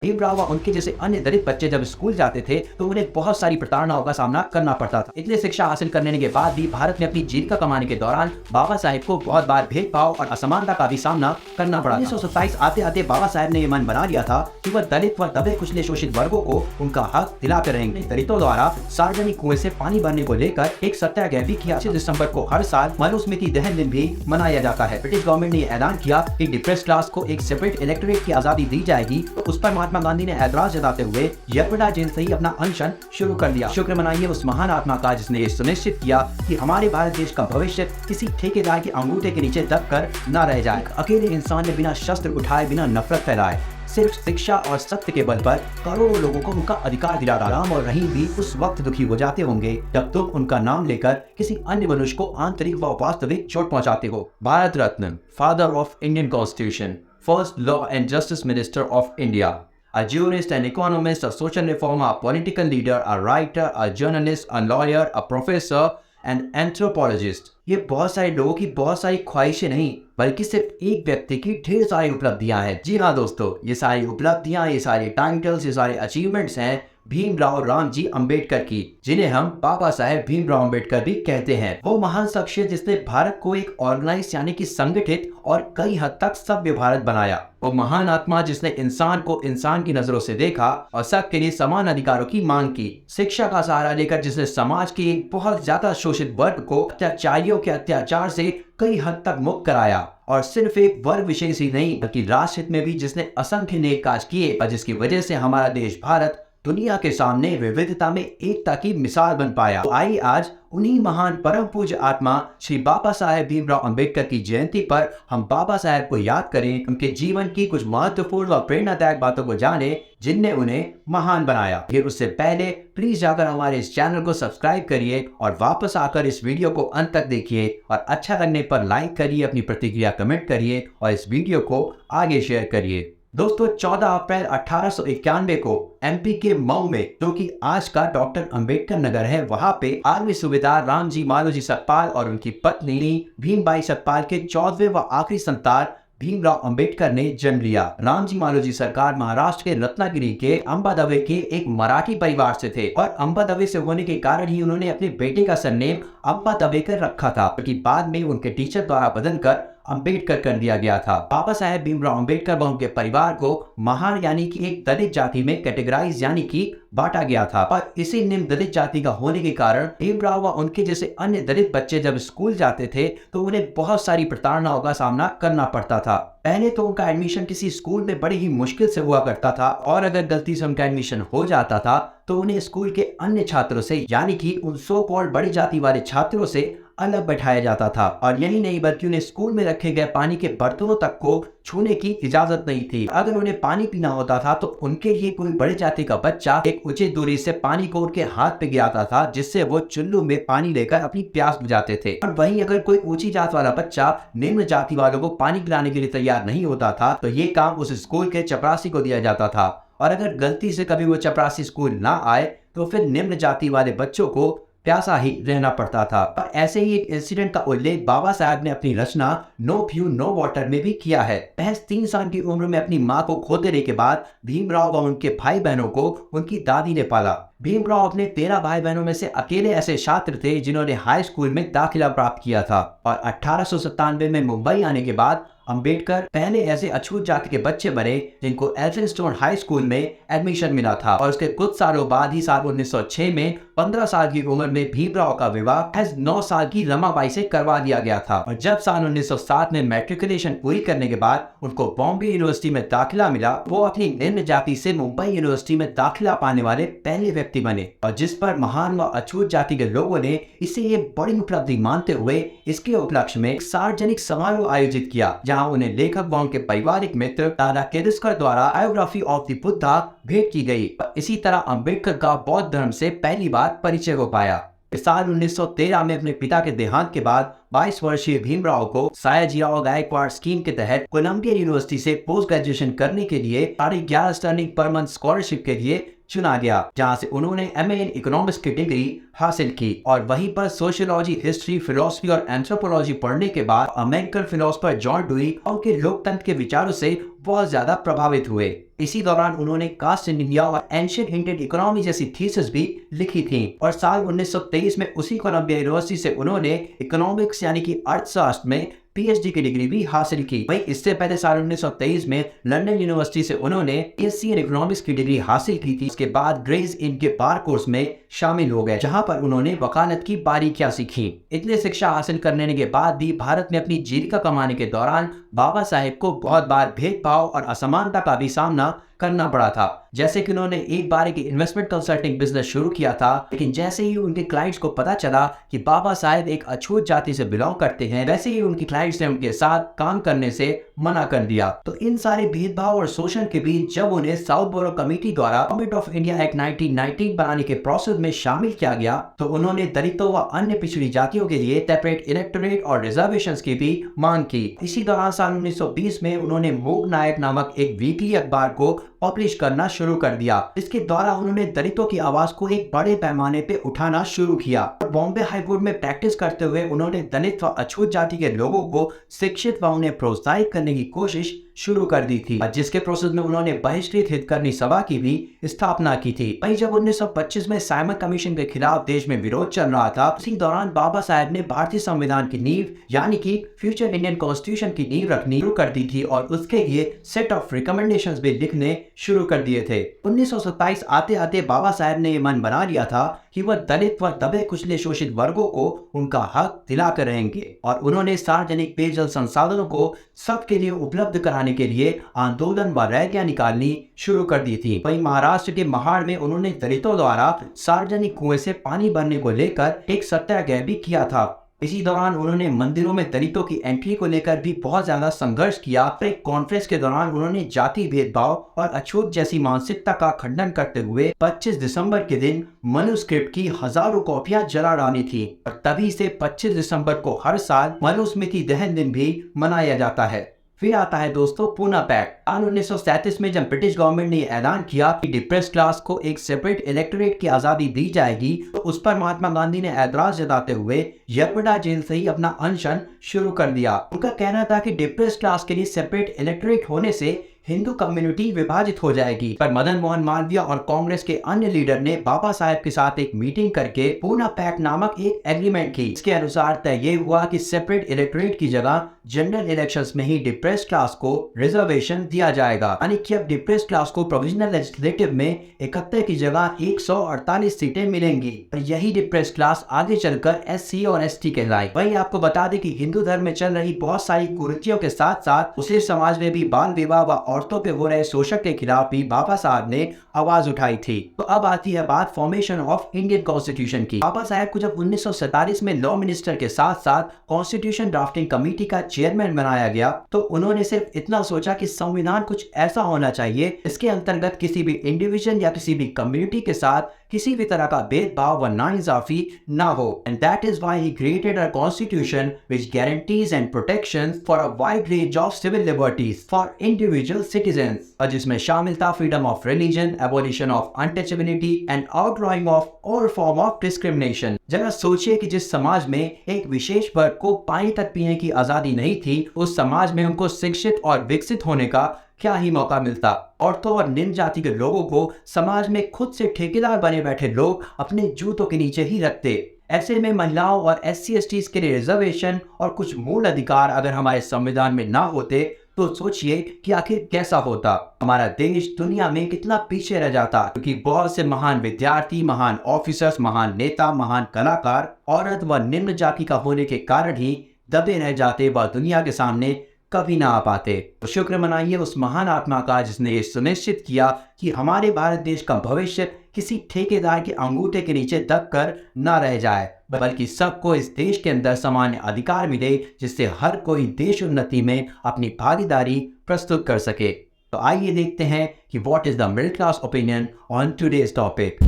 भीमराव व उनके जैसे अन्य दलित बच्चे जब स्कूल जाते थे तो उन्हें बहुत सारी प्रताड़नाओं का सामना करना पड़ता था। इतनी शिक्षा हासिल करने के बाद भी भारत में अपनी जीविका कमाने के दौरान बाबा साहेब को बहुत बार भेदभाव और असमानता का भी सामना करना पड़ा। 1927 आते आते बाबा साहेब ने ये मन बना लिया था कि वह दलित व दबे कुचले शोषित वर्गों को उनका हक दिलाते रहेंगे। दलितों द्वारा सार्वजनिक कुएं से पानी भरने को लेकर एक सत्याग्रह भी किया। 25 दिसंबर को हर साल मनुस्मृति दहन दिन भी मनाया जाता है। ब्रिटिश गवर्नमेंट ने ऐलान किया कि डिप्रेस्ड क्लास को एक सेपरेट इलेक्टोरेट की आजादी दी जाएगी, तो उस पर महात्मा गांधी ने ऐतराज जताते हुए यमुना जेल से ही अपना अनशन शुरू कर दिया। शुक्र मनाइए उस महान आत्मा का जिसने ये सुनिश्चित किया कि हमारे भारत देश का भविष्य किसी ठेकेदार के अंगूठे के नीचे दबकर न रह जाए। अकेले इंसान ने बिना शस्त्र उठाए, बिना नफरत फैलाए, सिर्फ शिक्षा और सत्य के बल पर करोड़ों लोगों को उनका अधिकार दिला। राम और रहीम भी उस वक्त दुखी हो जाते होंगे जब तुम उनका नाम लेकर किसी अन्य मनुष्य को आंतरिक व वास्तविक चोट पहुंचाते हो। Bharat Ratna, father of Indian constitution, first law and justice minister of India, a jurist, an economist, a social reformer, a political leader, a writer, a journalist, a lawyer, a professor, an anthropologist। ये बहुत सारे लोगों की बहुत सारी ख्वाहिशें नहीं बल्कि सिर्फ एक व्यक्ति की ढेर सारी उपलब्धियां हैं। जी हाँ दोस्तों, ये सारी उपलब्धियां, ये सारे टाइटल्स, ये सारे अचीवमेंट्स हैं भीमराव रामजी अंबेडकर की, जिन्हें हम बाबा साहेब भीमराव अंबेडकर भी कहते हैं। वो महान शख्सियत जिसने भारत को एक ऑर्गेनाइज यानी कि संगठित और कई हद तक सभ्य भारत बनाया। वो महान आत्मा जिसने इंसान को इंसान की नजरों से देखा और सबके लिए समान अधिकारों की मांग की। शिक्षा का सहारा लेकर जिसने समाज के एक बहुत ज्यादा शोषित वर्ग को अत्याचारियों के अत्याचार से कई हद तक मुक्त कराया। और सिर्फ एक वर्ग विशेष ही नहीं बल्कि राष्ट्र हित में भी जिसने असंख्य नेक काज किए और जिसकी वजह से हमारा देश भारत दुनिया के सामने विविधता में एकता की मिसाल बन पाया। तो आइए आज उन्हीं महान परम पूज्य आत्मा श्री बाबा साहेब भीमराव अंबेडकर की जयंती पर हम बाबा साहेब को याद करें, उनके जीवन की कुछ महत्वपूर्ण व प्रेरणादायक बातों को जाने जिनने उन्हें महान बनाया। फिर उससे पहले प्लीज जाकर हमारे इस चैनल को सब्सक्राइब करिए और वापस आकर इस वीडियो को अंत तक देखिए और अच्छा लगने पर लाइक करिए, अपनी प्रतिक्रिया कमेंट करिए और इस वीडियो को आगे शेयर करिए। दोस्तों 14 अप्रैल 1891 को एमपी के मऊ में, जो कि आज का डॉक्टर अंबेडकर नगर है, वहां पे आर्मी सूबेदार रामजी मालोजी सतपाल और उनकी पत्नी भीमबाई सतपाल के 14वें व आखिरी संतान भीमराव अंबेडकर ने जन्म लिया। रामजी मालोजी सरकार महाराष्ट्र के रत्नागिरी के अंबादवे के एक मराठी परिवार से थे और अंबादवे से होने के कारण ही उन्होंने अपने बेटे का सरनेम अंबादवेकर रखा था, क्योंकि बाद में उनके टीचर द्वारा बदलकर अंबेडकर कर दिया गया था। बाबा साहेब भीमराव अंबेडकर व उनके परिवार को महार यानी कि एक दलित जाति में कैटेगराइज यानी कि बांटा गया था और इसी निम्न दलित जाति का होने के कारण भीमराव व उनके जैसे अन्य दलित बच्चे जब स्कूल जाते थे तो उन्हें बहुत सारी प्रताड़नाओं का सामना करना पड़ता था। पहले तो उनका एडमिशन किसी स्कूल में बड़ी ही मुश्किल से हुआ करता था और अगर गलती से उनका एडमिशन हो जाता था तो उन्हें स्कूल के अन्य छात्रों से यानी कि उन सो कॉल्ड बड़ी जाति वाले छात्रों से अलग बैठाया जाता था। और यही नहीं बल्कि उन्हें स्कूल में रखे गए पानी के बर्तनों तक को छूने की इजाजत नहीं थी। अगर उन्हें पानी पीना होता था तो उनके लिए कोई बड़ी जाति का बच्चा एक उचित दूरी से पानी को उनके हाथ पे गिराता था, जिससे वो चुल्लू में पानी लेकर अपनी प्यास बुझाते थे। और वहीं अगर कोई ऊंची जात वाला बच्चा निम्न जाति वालों को पानी पिलाने के लिए तैयार नहीं होता था तो ये काम उस स्कूल के चपरासी को दिया जाता था। और अगर गलती से कभी वो चपरासी स्कूल ना आए तो फिर निम्न जाति वाले बच्चों को प्यासा ही रहना पड़ता था। और ऐसे ही एक इंसिडेंट का उल्लेख बाबा साहब ने अपनी रचना नो फ्यूल नो वाटर में भी किया है। महज 3 साल की उम्र में अपनी मां को खो देने के बाद भीमराव व उनके भाई बहनों को उनकी दादी ने पाला। भीमराव अपने 13 भाई बहनों में से अकेले ऐसे छात्र थे जिन्होंने हाई स्कूल में दाखिला प्राप्त किया था। और 1897 में मुंबई आने के बाद अंबेडकर पहले ऐसे अछूत जाति के बच्चे बने जिनको एल्फिंस्टोन हाई स्कूल में एडमिशन मिला था। और उसके कुछ सालों बाद ही साल 1906 में 15 साल की उम्र में भीमराव का विवाह 9 साल की रमाबाई से करवा दिया गया था। और जब साल 1907 में मैट्रिकुलेशन पूरी करने के बाद उनको बॉम्बे यूनिवर्सिटी में दाखिला मिला, वो अपनी निम्न जाति से मुंबई यूनिवर्सिटी में दाखिला पाने वाले पहले व्यक्ति बने। और जिस पर महान व अछूत जाति के लोगों ने इसे ये बड़ी उपलब्धि मानते हुए इसके उपलक्ष्य में एक सार्वजनिक समारोह आयोजित किया, जहां उन्हें लेखक व उनके पारिवारिक मित्र दादा केदुस्कर द्वारा बायोग्राफी ऑफ द बुद्धा भेंट की गई। इसी तरह अंबेडकर का बौद्ध धर्म से पहली बार परिचय हो पाया। साल 1913 में अपने पिता के देहांत के बाद 22 वर्षीय भीमराव को सयाजीराव गायकवाड़ स्कीम के तहत कोलंबिया यूनिवर्सिटी से पोस्ट ग्रेजुएशन करने के लिए 11.5 स्टर्लिंग पर मंथ स्कॉलरशिप के लिए चुना गया, जहां से उन्होंने एमए इन इकोनॉमिक्स की डिग्री हासिल की और वहीं पर सोशियोलॉजी, हिस्ट्री, फिलोसफी और एंथ्रोपोलॉजी पढ़ने के बाद अमेरिकन फिलोसोफर जॉन डुई और उनके लोकतंत्र के विचारों से बहुत ज्यादा प्रभावित हुए। इसी दौरान उन्होंने कास्ट इन इंडिया और एंशिएंट इंडियन इकोनॉमी जैसी थीसिस भी लिखी थी और साल 1923 में उसी कोलंबिया यूनिवर्सिटी से उन्होंने इकोनॉमिक्स यानी कि अर्थशास्त्र में पीएचडी की डिग्री भी हासिल की। वहीं इससे पहले साल 1923 में लंदन यूनिवर्सिटी से उन्होंने एससी इन इकोनॉमिक्स की डिग्री हासिल की थी। उसके बाद ग्रेज इन के बार कोर्स में शामिल हो गए, जहां पर उन्होंने वकालत की बारीकियां सीखी। इतनी शिक्षा हासिल करने के बाद भी भारत में अपनी जीविका कमाने के दौरान बाबा साहेब को बहुत बार भेदभाव और असमानता का भी सामना करना पड़ा था। जैसे कि उन्होंने एक बार एक इन्वेस्टमेंट कंसल्टिंग बिजनेस शुरू किया था, लेकिन जैसे ही उनके क्लाइंट्स को पता चला कि बाबा साहेब एक अछूत जाति से बिलोंग करते हैं, वैसे ही उनके क्लाइंट्स ने उनके साथ काम करने से मना कर दिया। तो इन सारे भेदभाव और शोषण के बीच जब उन्हें साउथ बोरो कमेटी द्वारा गवर्नमेंट ऑफ इंडिया एक्ट 1919 बनाने के प्रोसेस में शामिल किया गया, तो उन्होंने दलितों व अन्य पिछड़ी जातियों के लिए सेपरेट इलेक्टोरेट और रिजर्वेशंस की भी मांग की। इसी दौरान साल 1920 में उन्होंने मूक नायक नामक एक वीकली अखबार को पब्लिश करना शुरू कर दिया। इसके द्वारा उन्होंने दलितों की आवाज को एक बड़े पैमाने पे उठाना शुरू किया। बॉम्बे हाईकोर्ट में प्रैक्टिस करते हुए उन्होंने दलित व अछूत जाति के लोगों को शिक्षित व उन्हें प्रोत्साहित करने की कोशिश शुरू कर दी थी, जिसके प्रोसेस में उन्होंने बहिष्कृत हितकर्मी सभा की भी स्थापना की थी। वहीं जब 1925 में साइमन कमीशन के खिलाफ देश में विरोध चल रहा था, उसी दौरान बाबा साहेब ने भारतीय संविधान की नींव यानी कि फ्यूचर इंडियन कॉन्स्टिट्यूशन की नींव रखनी शुरू कर दी थी और उसके लिए सेट ऑफ रिकमेंडेशंस भी लिखने शुरू कर दिए थे। 1927 आते आते बाबा साहेब ने यह मन बना लिया था कि वह दलित व दबे कुचले शोषित वर्गों को उनका हक दिलाकर रहेंगे और उन्होंने सार्वजनिक पेयजल संसाधनों को सबके लिए उपलब्ध कराने के लिए आंदोलन व रैलियां निकालनी शुरू कर दी थी। वहीं महाराष्ट्र के महाड़ में उन्होंने दलितों द्वारा सार्वजनिक कुएं से पानी भरने को लेकर एक सत्याग्रह भी किया था। इसी दौरान उन्होंने मंदिरों में दलितों की एंट्री को लेकर भी बहुत ज्यादा संघर्ष किया। एक कॉन्फ्रेंस के दौरान उन्होंने जाति भेदभाव और अछूत जैसी मानसिकता का खंडन करते हुए 25 दिसंबर के दिन मनुस्क्रिप्ट की हजारों कॉपियां जला डाली थी और तभी से 25 दिसंबर को हर साल मनुस्मृति दहन दिन भी मनाया जाता है। फिर आता है दोस्तों पूना पैक्ट। साल 1937 में जब ब्रिटिश गवर्नमेंट ने ऐलान किया कि डिप्रेस क्लास को एक सेपरेट इलेक्टोरेट की आजादी दी जाएगी, तो उस पर महात्मा गांधी ने ऐतराज जताते हुए यरपड़ा जेल से ही अपना अनशन शुरू कर दिया। उनका कहना था कि डिप्रेस क्लास के लिए सेपरेट इलेक्टोरेट होने से हिंदू कम्युनिटी विभाजित हो जाएगी। पर मदन मोहन मालवीय और कांग्रेस के अन्य लीडर ने बाबा साहेब के साथ एक मीटिंग करके पूना पैक्ट नामक एक एग्रीमेंट की। इसके अनुसार तय ये हुआ कि सेपरेट इलेक्टोरेट की जगह जनरल इलेक्शंस में ही डिप्रेस क्लास को रिजर्वेशन दिया जाएगा, यानी कि अब डिप्रेस क्लास को प्रोविजनल लेजिस्लेटिव में 71 की जगह 148 सीटें मिलेंगी। यही डिप्रेस क्लास आगे चलकर एससी और एसटी कहलाई। वही आपको बता दें कि हिंदू धर्म में चल रही बहुत सारी कुरीतियों के साथ साथ मुस्लिम समाज में भी बाल विवाह व औरतों पे हो रहे शोषण के खिलाफ भी बाबा साहब ने आवाज उठाई थी। तो अब आती है बात फॉर्मेशन ऑफ इंडियन कॉन्स्टिट्यूशन की। बाबा साहब को जब 1947 में लॉ मिनिस्टर के साथ साथ कॉन्स्टिट्यूशन ड्राफ्टिंग कमेटी का चेयरमैन बनाया गया, तो उन्होंने सिर्फ इतना सोचा कि संविधान कुछ ऐसा होना चाहिए इसके अंतर्गत किसी भी इंडिविजुअल या किसी भी कम्युनिटी के साथ किसी भी तरह का भेदभाव व नाइंसाफी ना हो। And that is why he created a constitution which guarantees and protections for a wide range of civil liberties for individual citizens, और जिसमें शामिल था freedom of religion, abolition of untouchability and outlawing of all form of discrimination. जरा सोचिए कि जिस समाज में एक विशेष वर्ग को पानी तक पीने की आजादी नहीं थी, उस समाज में उनको शिक्षित और विकसित होने का क्या ही मौका मिलता। औरतों और निम्न जाति के लोगों को समाज में खुद से ठेकेदार बने बैठे लोग अपने जूतों के नीचे ही रखते। ऐसे में महिलाओं और SC STs के लिए रिजर्वेशन और कुछ मूल अधिकार अगर हमारे संविधान में ना होते, तो सोचिए कि आखिर कैसा होता। हमारा देश दुनिया में कितना पीछे रह जाता, क्योंकि बहुत से महान विद्यार्थी, महान ऑफिसर्स, महान नेता, महान कलाकार औरत व निम्न जाति का होने के कारण ही दबे रह जाते व दुनिया के सामने कभी ना आ पाते। तो शुक्र मनाइए उस महान आत्मा का जिसने ये सुनिश्चित किया कि हमारे भारत देश का भविष्य किसी ठेकेदार के अंगूठे के नीचे दब कर ना रह जाए, बल्कि सबको इस देश के अंदर समान अधिकार मिले, जिससे हर कोई देश उन्नति में अपनी भागीदारी प्रस्तुत कर सके। तो आइए देखते हैं कि what is the middle class opinion on today's topic.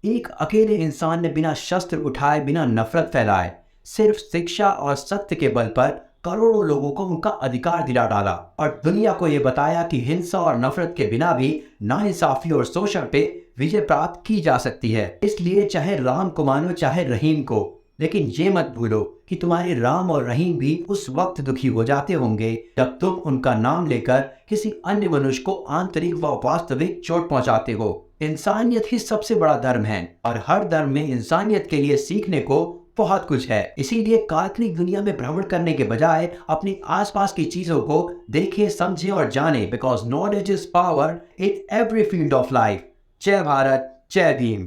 एक अकेले इंसान ने बिना शस्त्र उठाए, बिना नफरत फैलाए, सिर्फ शिक्षा और सत्य के बल पर करोड़ों लोगों को उनका अधिकार दिला डाला और दुनिया को ये बताया कि हिंसा और नफरत के बिना भी नाइंसाफी और शोषण पे विजय प्राप्त की जा सकती है। इसलिए चाहे राम को मानो चाहे रहीम को, लेकिन ये मत भूलो कि तुम्हारे राम और रहीम भी उस वक्त दुखी हो जाते होंगे जब तुम उनका नाम लेकर किसी अन्य मनुष्य को आंतरिक व वास्तविक चोट पहुंचाते हो। इंसानियत ही सबसे बड़ा धर्म है और हर धर्म में इंसानियत के लिए सीखने को बहुत कुछ है। इसीलिए काल्पनिक दुनिया में भ्रमण करने के बजाय अपनी आसपास की चीजों को देखें, समझें और जानें, because knowledge is power in every field of life. जय भारत, जय भीम।